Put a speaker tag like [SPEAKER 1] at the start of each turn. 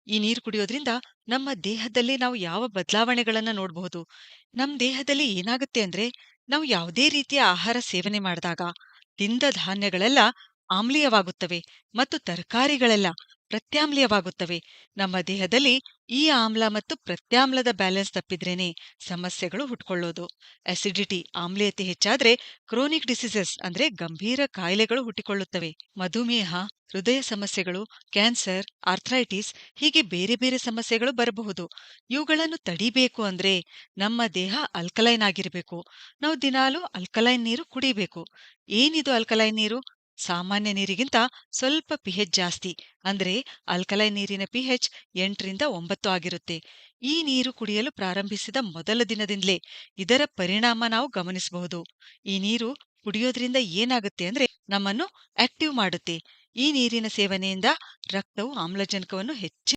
[SPEAKER 1] ಈ ನೀರು ಕುಡಿಯೋದ್ರಿಂದ ನಮ್ಮ ದೇಹದಲ್ಲಿ ನಾವು ಯಾವ ಬದಲಾವಣೆಗಳನ್ನ ನೋಡಬಹುದು. ನಮ್ ದೇಹದಲ್ಲಿ ಏನಾಗುತ್ತೆ ಅಂದ್ರೆ, ನಾವು ಯಾವುದೇ ರೀತಿಯ ಆಹಾರ ಸೇವನೆ ಮಾಡಿದಾಗ ತಿಂದ ಧಾನ್ಯಗಳೆಲ್ಲ ಆಮ್ಲೀಯವಾಗುತ್ತವೆ ಮತ್ತು ತರಕಾರಿಗಳೆಲ್ಲ ಪ್ರತ್ಯಾಮ್ಲೀಯವಾಗುತ್ತವೆ. ನಮ್ಮ ದೇಹದಲ್ಲಿ ಈ ಆಮ್ಲ ಮತ್ತು ಪ್ರತ್ಯಾಮ್ಲದ ಬ್ಯಾಲೆನ್ಸ್ ತಪ್ಪಿದ್ರೇನೆ ಸಮಸ್ಯೆಗಳು ಹುಟ್ಕೊಳ್ಳೋದು. ಅಸಿಡಿಟಿ ಆಮ್ಲೀಯತೆ ಹೆಚ್ಚಾದ್ರೆ ಕ್ರೋನಿಕ್ ಡಿಸೀಸಸ್ ಅಂದ್ರೆ ಗಂಭೀರ ಕಾಯಿಲೆಗಳು ಹುಟ್ಟಿಕೊಳ್ಳುತ್ತವೆ. ಮಧುಮೇಹ, ಹೃದಯ ಸಮಸ್ಯೆಗಳು, ಕ್ಯಾನ್ಸರ್, ಆರ್ಥ್ರೈಟಿಸ್ ಹೀಗೆ ಬೇರೆ ಬೇರೆ ಸಮಸ್ಯೆಗಳು ಬರಬಹುದು. ಇವುಗಳನ್ನು ತಡಿಬೇಕು ಅಂದ್ರೆ ನಮ್ಮ ದೇಹ ಅಲ್ಕಲೈನ್ ಆಗಿರಬೇಕು. ನಾವು ದಿನಾಲೂ ಅಲ್ಕಲೈನ್ ನೀರು ಕುಡಿಬೇಕು. ಏನಿದು ಅಲ್ಕಲೈನ್ ನೀರು? ಸಾಮಾನ್ಯ ನೀರಿಗಿಂತ ಸ್ವಲ್ಪ ಪಿಹೆಚ್ ಜಾಸ್ತಿ. ಅಂದ್ರೆ ಅಲ್ಕಲೈನ್ ನೀರಿನ ಪಿಹೆಚ್ 8ರಿಂದ 9 ಆಗಿರುತ್ತೆ. ಈ ನೀರು ಕುಡಿಯಲು ಪ್ರಾರಂಭಿಸಿದ ಮೊದಲ ದಿನದಿಂದಲೇ ಇದರ ಪರಿಣಾಮ ನಾವು ಗಮನಿಸಬಹುದು. ಈ ನೀರು ಕುಡಿಯೋದ್ರಿಂದ ಏನಾಗುತ್ತೆ ಅಂದ್ರೆ ನಮ್ಮನ್ನು ಆಕ್ಟಿವ್ ಮಾಡುತ್ತೆ. ಈ ನೀರಿನ ಸೇವನೆಯಿಂದ ರಕ್ತವು ಆಮ್ಲಜನಕವನ್ನು ಹೆಚ್ಚು